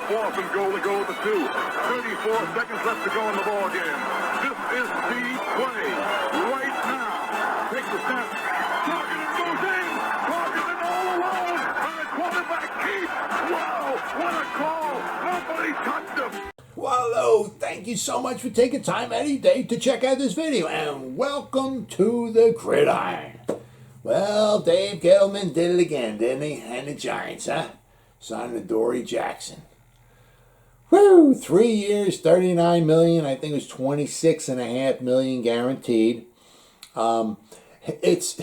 Fourth and goal to go at the 2. 34 seconds left to go in the ball game. This is the play right now. Takes the snap. Targeted goes in. Targeted all alone. And the quarterback keeps. Wow, what a call. Nobody touched him. Well, hello, thank you so much for taking time out of your day to check out this video, and welcome to the Gridiron. Well, Dave Gettleman did it again, didn't he? And the Giants, huh? Signing Adoree Jackson. Woo! 3 years, $39 million. I think it was $26.5 million guaranteed. It's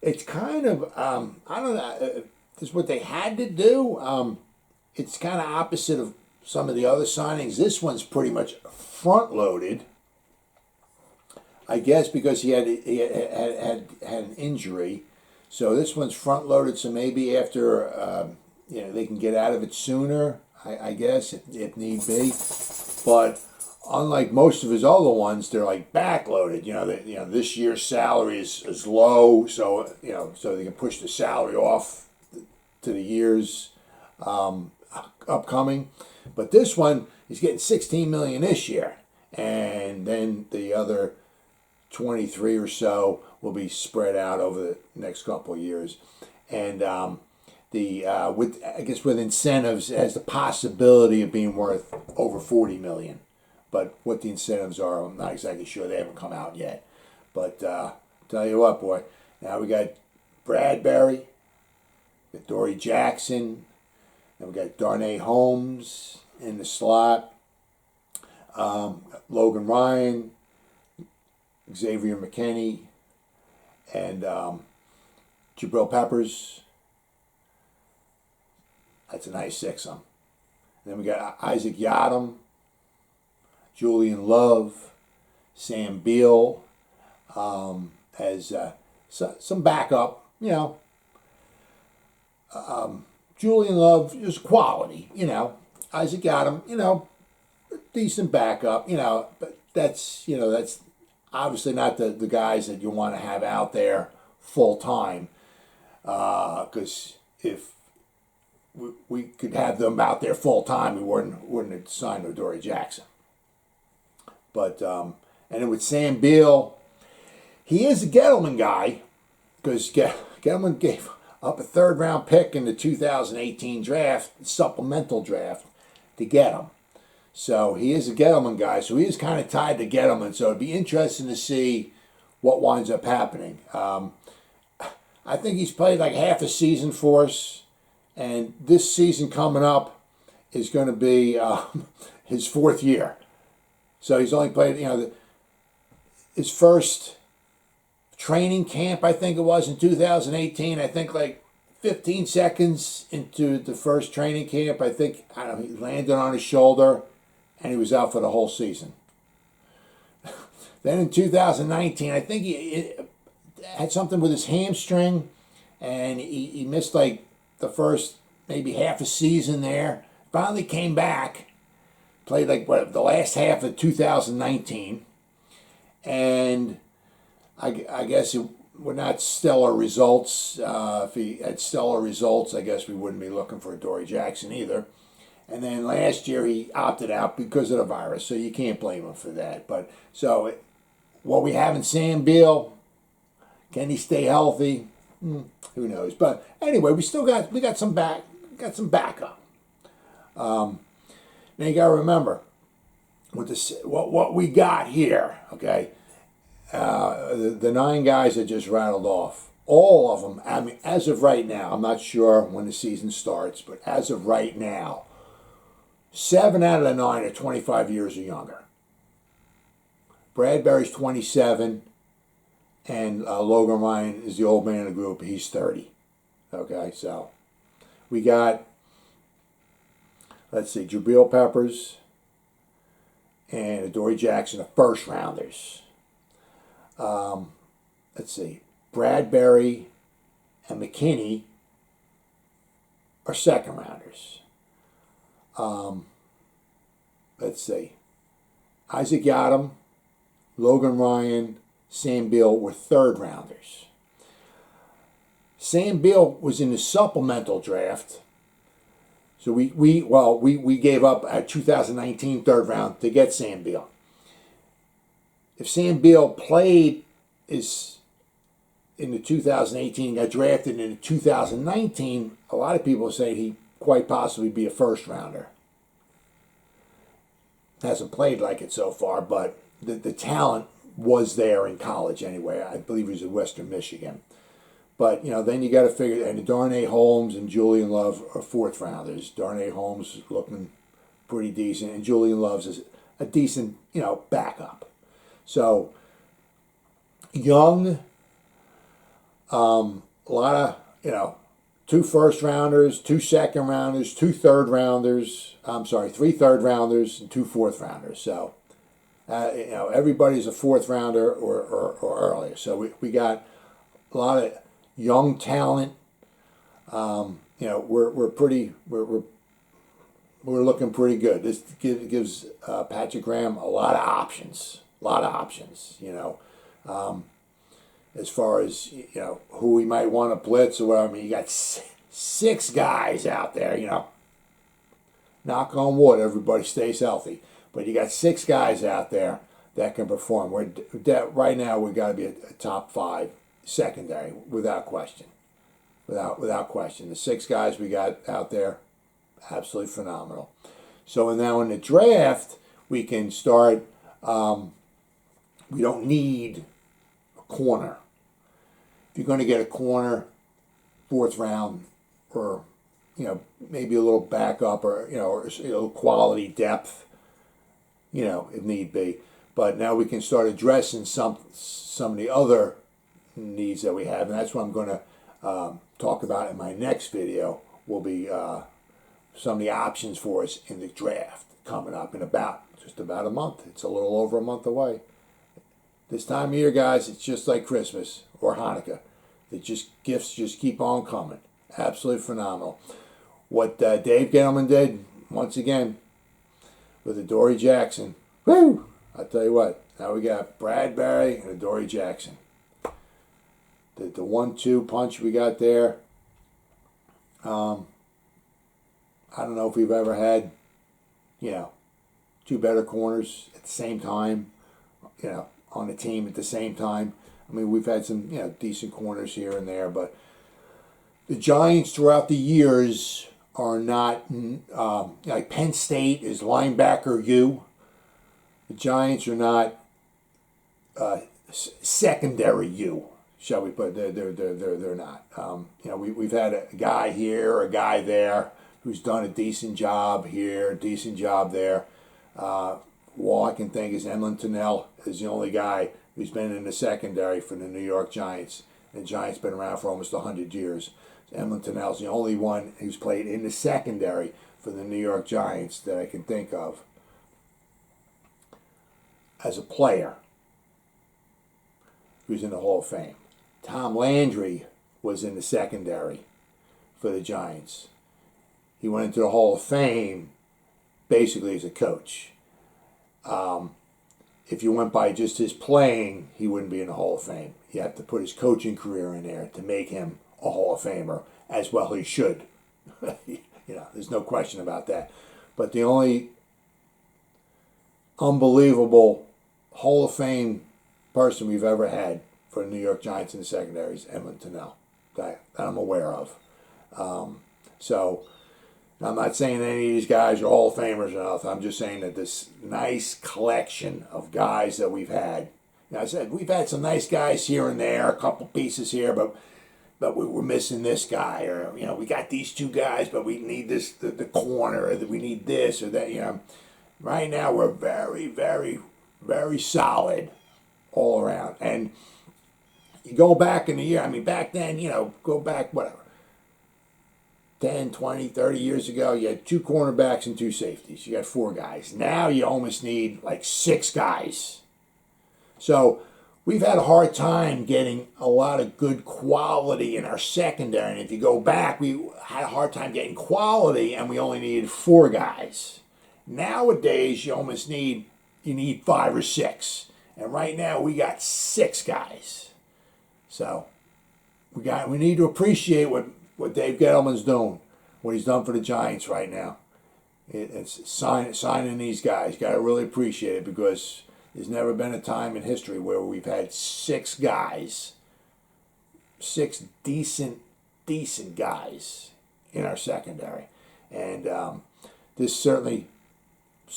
it's kind of I don't know. This is what they had to do. It's kind of opposite of some of the other signings. This one's pretty much front loaded. I guess because he had an injury, so this one's front loaded. So maybe after they can get out of it sooner. I guess if need be. But unlike most of his other ones, they're like backloaded. This year's salary is low, so so they can push the salary off to the years upcoming. But this one, he's getting $16 million this year, and then the other 23 or so will be spread out over the next couple of years. And with incentives, it has the possibility of being worth over $40 million. But what the incentives are, I'm not exactly sure. They haven't come out yet. But tell you what, boy, now we got Bradbury, Adoree Jackson, and we got Darnay Holmes in the slot, Logan Ryan, Xavier McKinney, and Jabril Peppers. That's a nice six-some. Then we got Isaac Yiadom, Julian Love, Sam Beal as some backup. Julian Love is quality. Isaac Yiadom, decent backup. But that's obviously not the guys that you want to have out there full time. Because if we could have them out there full time, we wouldn't have signed Adoree Jackson. But and then with Sam Beal, he is a Gettleman guy, because Gettleman gave up a third-round pick in the 2018 draft, supplemental draft, to get him. So he is a Gettleman guy, so he is kind of tied to Gettleman. So it'd be interesting to see what winds up happening. I think he's played like half a season for us, and this season coming up is going to be his fourth year. So he's only played, his first training camp, I think it was, in 2018. I think like 15 seconds into the first training camp, he landed on his shoulder, and he was out for the whole season. Then in 2019, I think he had something with his hamstring, and he missed like the first maybe half a season there. Finally came back, played like the last half of 2019, and I guess it were not stellar results. If he had stellar results, I guess we wouldn't be looking for Adoree Jackson either. And then last year he opted out because of the virus, so you can't blame him for that. But so what we have in Sam Beal, can he stay healthy? Who knows? But anyway, we got some backup. Now you got to remember what we got here. Okay, the 9 guys that just rattled off, all of them. I mean, as of right now, I'm not sure when the season starts, but as of right now, 7 out of the 9 are 25 years or younger. Bradbury's 27, and Logan Ryan is the old man of the group. He's 30. Okay, so we got, let's see, Jabril Peppers and Adoree Jackson are first rounders. Let's see, Bradbury and McKinney are second rounders. Let's see, Isaac Yiadom, Logan Ryan, Sam Beal were third rounders. Sam Beal was in the supplemental draft, So we gave up a 2019 third round to get Sam Beal. If Sam Beal played in the 2018, got drafted in the 2019, a lot of people say he quite possibly be a first rounder. Hasn't played like it so far, but the talent was there in college anyway. I believe he was at Western Michigan. But, then you got to figure, and Darnay Holmes and Julian Love are fourth rounders. Darnay Holmes is looking pretty decent, and Julian Love's is a decent, backup. So, young, a lot of, 2 first rounders, 2 second rounders, 2 third rounders. 3 third rounders and 2 fourth rounders. So, everybody's a fourth rounder or earlier. So we got a lot of young talent. We're looking pretty good. This gives Patrick Graham a lot of options. As far as who we might want to blitz or whatever. I mean, you got 6 guys out there. Knock on wood, everybody stays healthy. But you got 6 guys out there that can perform. Right now we got to be a top 5 secondary without question. Without question, the 6 guys we got out there, absolutely phenomenal. So now in the draft we can start. We don't need a corner. If you're going to get a corner, 4th round, or maybe a little backup, or quality depth, if need be. But now we can start addressing some of the other needs that we have, and that's what I'm going to talk about in my next video. Will be some of the options for us in the draft coming up in just about a month. It's a little over a month away. This time of year, guys, it's just like Christmas or Hanukkah. Gifts just keep on coming. Absolutely phenomenal. What Dave Gettleman did, once again, with Adoree Jackson. Woo! I'll tell you what, now we got Bradbury and Adoree Jackson. The 1-2 punch we got there. I don't know if we've ever had, 2 better corners at the same time, on the team at the same time. I mean, we've had some, decent corners here and there, but the Giants throughout the years are not, like Penn State is linebacker U. The Giants are not secondary U, shall we put? They're not. We've had a guy here, a guy there, who's done a decent job here, a decent job there. All I can think is Emlen Tunnell is the only guy who's been in the secondary for the New York Giants. And the Giants been around for almost 100 years. Emlen Tunnell's the only one who's played in the secondary for the New York Giants that I can think of as a player who's in the Hall of Fame. Tom Landry was in the secondary for the Giants. He went into the Hall of Fame basically as a coach. If you went by just his playing, he wouldn't be in the Hall of Fame. You have to put his coaching career in there to make him a Hall of Famer, as well he should. There's no question about that. But the only unbelievable Hall of Fame person we've ever had for the New York Giants in the secondary is Emlen Tunnell, that I'm aware of. So I'm not saying any of these guys are Hall of Famers or nothing. I'm just saying that this nice collection of guys that we've had. I said we've had some nice guys here and there, a couple pieces here, but we're missing this guy, or we got these 2 guys, but we need this the corner, or we need this or that. Right now we're very, very, very solid all around. And you go back in the year. I mean, back then, go back whatever. 10, 20, 30 years ago, you had 2 cornerbacks and 2 safeties. You got 4 guys. Now you almost need like 6 guys. So we've had a hard time getting a lot of good quality in our secondary. And if you go back, we had a hard time getting quality, and we only needed 4 guys. Nowadays, you need 5 or 6. And right now, we got 6 guys. So we need to appreciate what Dave Gettleman's doing what he's done for the Giants right now. It's signing these guys. Got to really appreciate it, because there's never been a time in history where we've had 6 guys, 6 decent guys in our secondary, and this certainly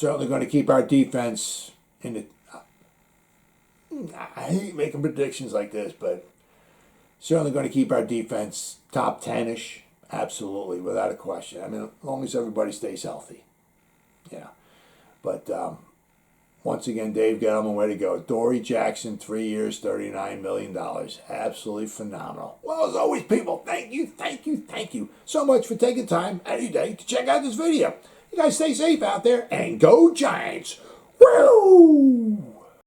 going to keep our defense in the. I hate making predictions like this, but certainly going to keep our defense top 10-ish. Absolutely, without a question. I mean, as long as everybody stays healthy. Yeah. But once again, Dave Gettleman, way to go. Adoree Jackson, 3 years, $39 million. Absolutely phenomenal. Well, as always, people, thank you so much for taking time out of your day to check out this video. You guys stay safe out there, and go Giants. Woo!